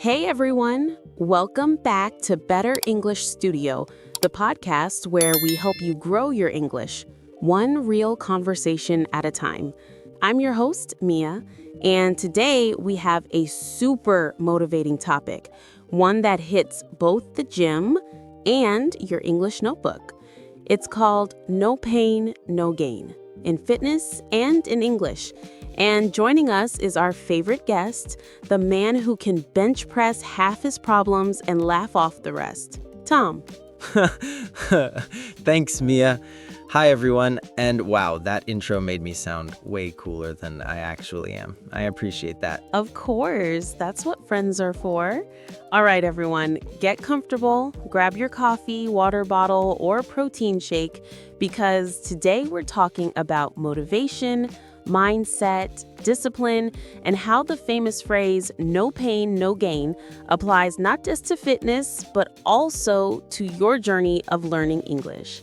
Hey everyone, welcome back to Better English Studio, the podcast where we help you grow your English, one real conversation at a time. I'm your host, Mia, and today we have a super motivating topic, one that hits both the gym and your English notebook. It's called No Pain, No Gain, in fitness and in English. And joining us is our favorite guest, the man who can bench press half his problems and laugh off the rest, Tom. Thanks, Mia. Hi, everyone. And wow, that intro made me sound way cooler than I actually am. I appreciate that. Of course, that's what friends are for. All right, everyone, get comfortable, grab your coffee, water bottle, or protein shake, because today we're talking about motivation, mindset, discipline, and how the famous phrase, no pain, no gain, applies not just to fitness, but also to your journey of learning English.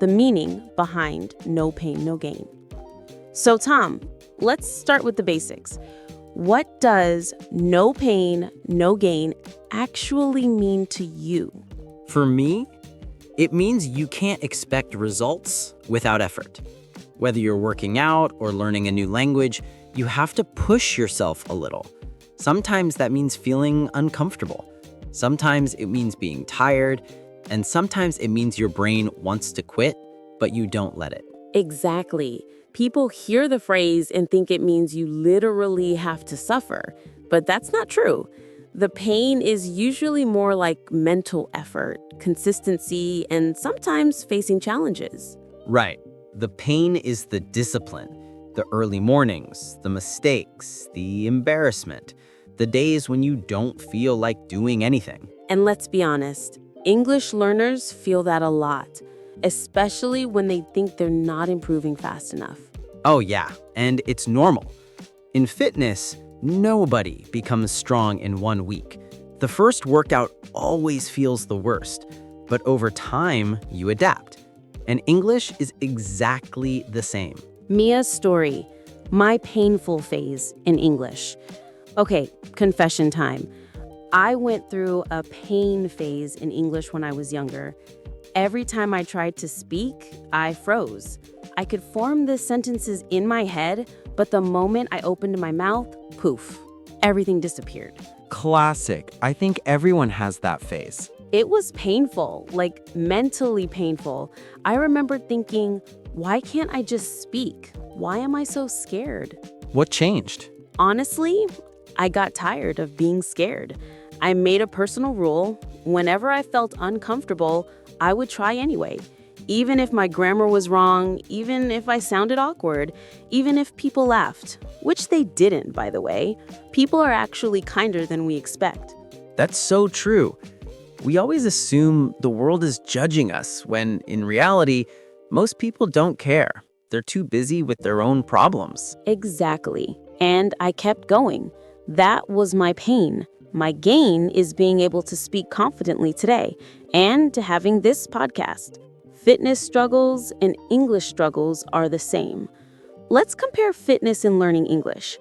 The meaning behind no pain, no gain. So, Tom, let's start with the basics. What does no pain, no gain actually mean to you? For me, it means you can't expect results without effort. Whether you're working out or learning a new language, you have to push yourself a little. Sometimes that means feeling uncomfortable. Sometimes it means being tired. And sometimes it means your brain wants to quit, but you don't let it. Exactly. People hear the phrase and think it means you literally have to suffer, but that's not true. The pain is usually more like mental effort, consistency, and sometimes facing challenges. Right. The pain is the discipline, the early mornings, the mistakes, the embarrassment, the days when you don't feel like doing anything. And let's be honest, English learners feel that a lot, especially when they think they're not improving fast enough. Oh yeah, and it's normal. In fitness, nobody becomes strong in 1 week. The first workout always feels the worst, but over time, you adapt. And English is exactly the same. Mia's story, my painful phase in English. Okay, confession time. I went through a pain phase in English when I was younger. Every time I tried to speak, I froze. I could form the sentences in my head, but the moment I opened my mouth, poof, everything disappeared. Classic. I think everyone has that phase. It was painful, like mentally painful. I remember thinking, why can't I just speak? Why am I so scared? What changed? Honestly, I got tired of being scared. I made a personal rule. Whenever I felt uncomfortable, I would try anyway. Even if my grammar was wrong, even if I sounded awkward, even if people laughed, which they didn't, by the way. People are actually kinder than we expect. That's so true. We always assume the world is judging us when, in reality, most people don't care. They're too busy with their own problems. Exactly. And I kept going. That was my pain. My gain is being able to speak confidently today and to having this podcast. Fitness struggles and English struggles are the same. Let's compare fitness and learning English.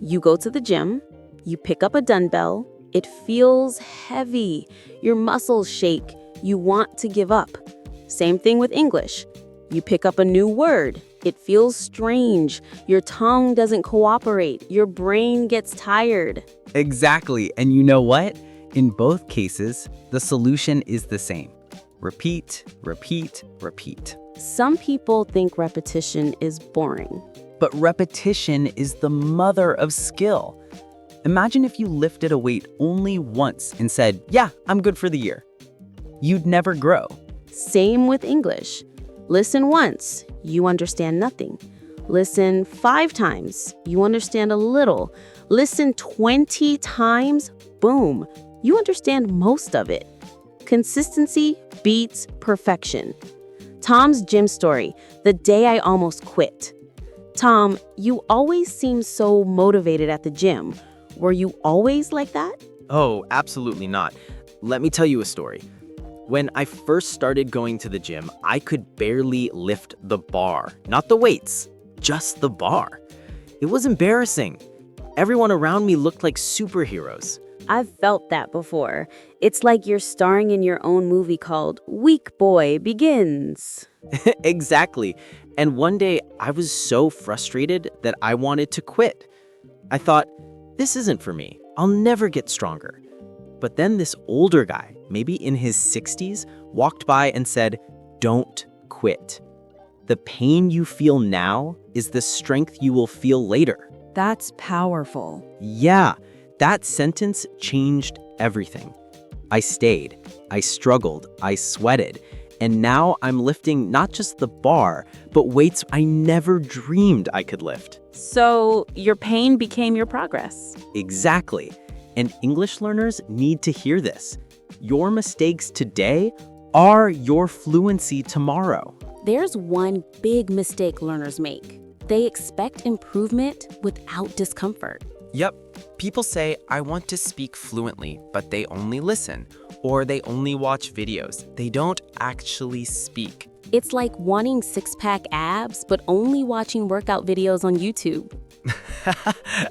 You go to the gym, you pick up a dumbbell, it feels heavy, your muscles shake, you want to give up. Same thing with English. You pick up a new word, it feels strange, your tongue doesn't cooperate, your brain gets tired. Exactly. And you know what? In both cases, the solution is the same. Repeat, repeat, repeat. Some people think repetition is boring. But repetition is the mother of skill. Imagine if you lifted a weight only once and said, yeah, I'm good for the year. You'd never grow. Same with English. Listen once, you understand nothing. Listen 5 times, you understand a little. Listen 20 times, boom, you understand most of it. Consistency beats perfection. Tom's gym story, the day I almost quit. Tom, you always seem so motivated at the gym. Were you always like that? Oh, absolutely not. Let me tell you a story. When I first started going to the gym, I could barely lift the bar. Not the weights, just the bar. It was embarrassing. Everyone around me looked like superheroes. I've felt that before. It's like you're starring in your own movie called Weak Boy Begins. Exactly. And one day I was so frustrated that I wanted to quit. I thought, this isn't for me. I'll never get stronger. But then this older guy, maybe in his 60s, walked by and said, don't quit. The pain you feel now is the strength you will feel later. That's powerful. Yeah, that sentence changed everything. I stayed, I struggled, I sweated, and now I'm lifting not just the bar, but weights I never dreamed I could lift. So your pain became your progress. Exactly. And English learners need to hear this. Your mistakes today are your fluency tomorrow. There's one big mistake learners make. They expect improvement without discomfort. Yep. People say, I want to speak fluently, but they only listen, or they only watch videos. They don't actually speak. It's like wanting six-pack abs, but only watching workout videos on YouTube.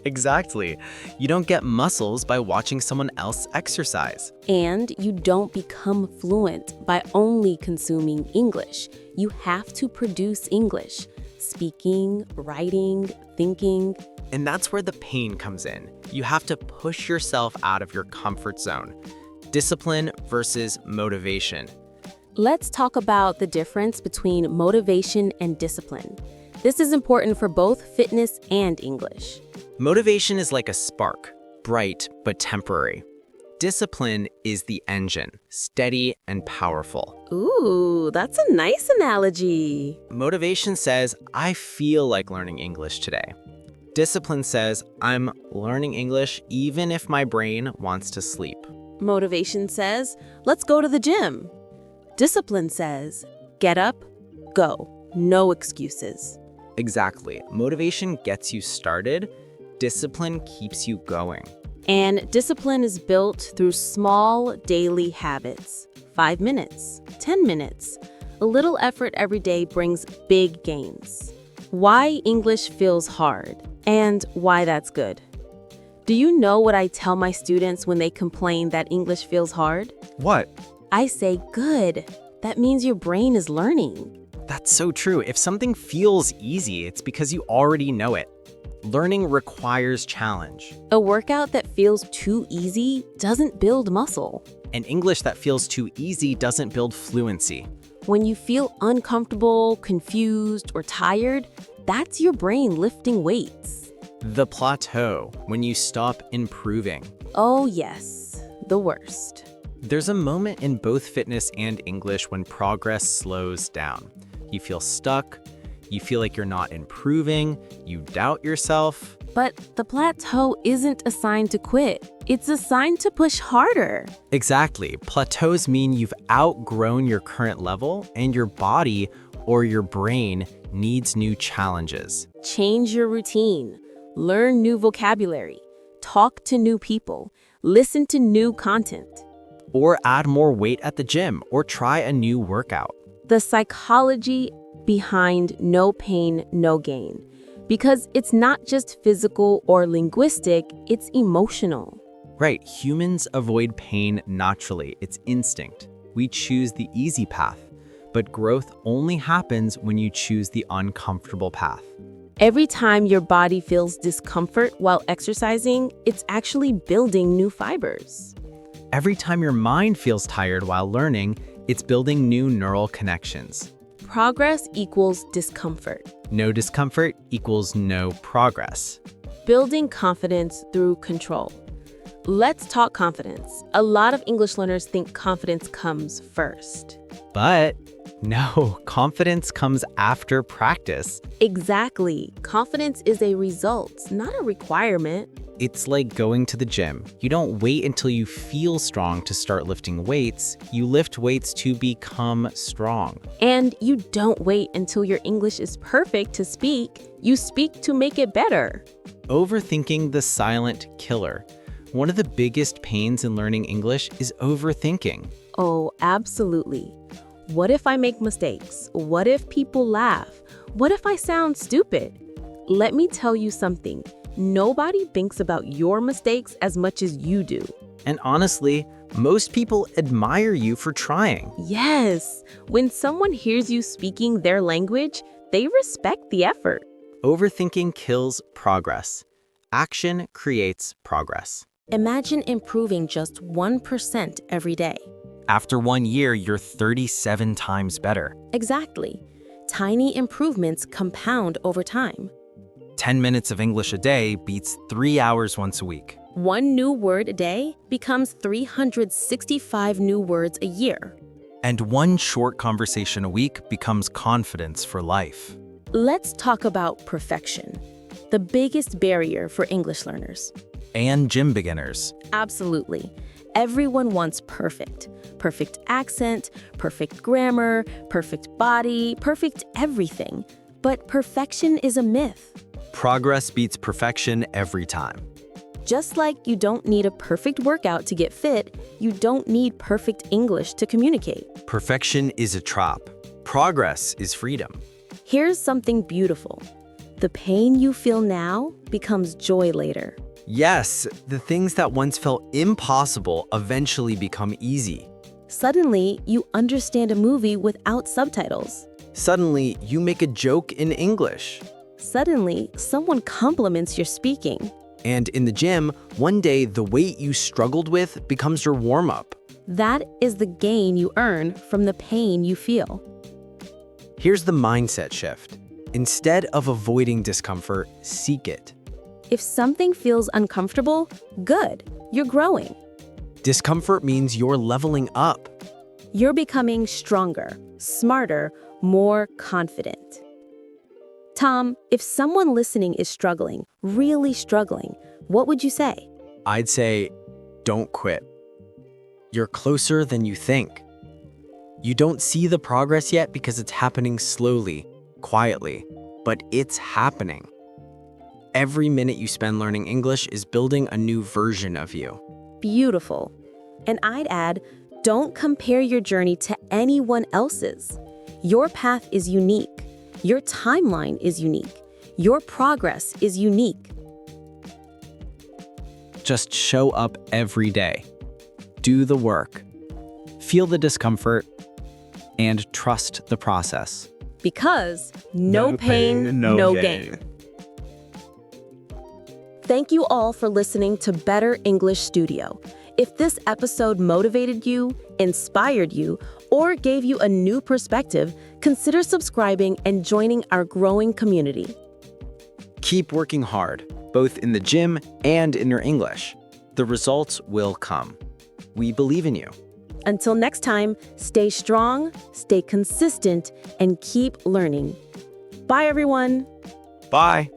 Exactly. You don't get muscles by watching someone else exercise. And you don't become fluent by only consuming English. You have to produce English. Speaking, writing, thinking. And that's where the pain comes in. You have to push yourself out of your comfort zone. Discipline versus motivation. Let's talk about the difference between motivation and discipline. This is important for both fitness and English. Motivation is like a spark, bright but temporary. Discipline is the engine, steady and powerful. Ooh, that's a nice analogy. Motivation says, I feel like learning English today. Discipline says, I'm learning English even if my brain wants to sleep. Motivation says, let's go to the gym. Discipline says, get up, go, no excuses. Exactly. Motivation gets you started. Discipline keeps you going. And discipline is built through small daily habits. 5 minutes, 10 minutes. A little effort every day brings big gains. Why English feels hard and why that's good. Do you know what I tell my students when they complain that English feels hard? What? I say, good. That means your brain is learning. That's so true. If something feels easy, it's because you already know it. Learning requires challenge. A workout that feels too easy doesn't build muscle. And English that feels too easy doesn't build fluency. When you feel uncomfortable, confused, or tired, that's your brain lifting weights. The plateau, when you stop improving. Oh yes, the worst. There's a moment in both fitness and English when progress slows down. You feel stuck, you feel like you're not improving, you doubt yourself. But the plateau isn't a sign to quit. It's a sign to push harder. Exactly. Plateaus mean you've outgrown your current level and your body or your brain needs new challenges. Change your routine. Learn new vocabulary. Talk to new people. Listen to new content. Or add more weight at the gym or try a new workout. The psychology behind no pain, no gain. Because it's not just physical or linguistic, it's emotional. Right, humans avoid pain naturally. It's instinct. We choose the easy path. But growth only happens when you choose the uncomfortable path. Every time your body feels discomfort while exercising, it's actually building new fibers. Every time your mind feels tired while learning, it's building new neural connections. Progress equals discomfort. No discomfort equals no progress. Building confidence through control. Let's talk confidence. A lot of English learners think confidence comes first. But no, confidence comes after practice. Exactly. Confidence is a result, not a requirement. It's like going to the gym. You don't wait until you feel strong to start lifting weights. You lift weights to become strong. And you don't wait until your English is perfect to speak. You speak to make it better. Overthinking the silent killer. One of the biggest pains in learning English is overthinking. Oh, absolutely. What if I make mistakes? What if people laugh? What if I sound stupid? Let me tell you something. Nobody thinks about your mistakes as much as you do. And honestly, most people admire you for trying. Yes, when someone hears you speaking their language, they respect the effort. Overthinking kills progress. Action creates progress. Imagine improving just 1% every day. After 1 year, you're 37 times better. Exactly. Tiny improvements compound over time. 10 minutes of English a day beats 3 hours once a week. One new word a day becomes 365 new words a year. And one short conversation a week becomes confidence for life. Let's talk about perfection, the biggest barrier for English learners. And gym beginners. Absolutely. Everyone wants perfect. Perfect accent, perfect grammar, perfect body, perfect everything. But perfection is a myth. Progress beats perfection every time. Just like you don't need a perfect workout to get fit, you don't need perfect English to communicate. Perfection is a trap. Progress is freedom. Here's something beautiful. The pain you feel now becomes joy later. Yes, the things that once felt impossible eventually become easy. Suddenly, you understand a movie without subtitles. Suddenly, you make a joke in English. Suddenly, someone compliments your speaking. And in the gym, one day the weight you struggled with becomes your warm-up. That is the gain you earn from the pain you feel. Here's the mindset shift. Instead of avoiding discomfort, seek it. If something feels uncomfortable, good, you're growing. Discomfort means you're leveling up. You're becoming stronger, smarter, more confident. Tom, if someone listening is struggling, really struggling, what would you say? I'd say, don't quit. You're closer than you think. You don't see the progress yet because it's happening slowly, quietly, but it's happening. Every minute you spend learning English is building a new version of you. Beautiful. And I'd add, don't compare your journey to anyone else's. Your path is unique. Your timeline is unique. Your progress is unique. Just show up every day. Do the work. Feel the discomfort. And trust the process. Because no pain, no gain. Thank you all for listening to Better English Studio. If this episode motivated you, inspired you, or gave you a new perspective, consider subscribing and joining our growing community. Keep working hard, both in the gym and in your English. The results will come. We believe in you. Until next time, stay strong, stay consistent, and keep learning. Bye, everyone. Bye.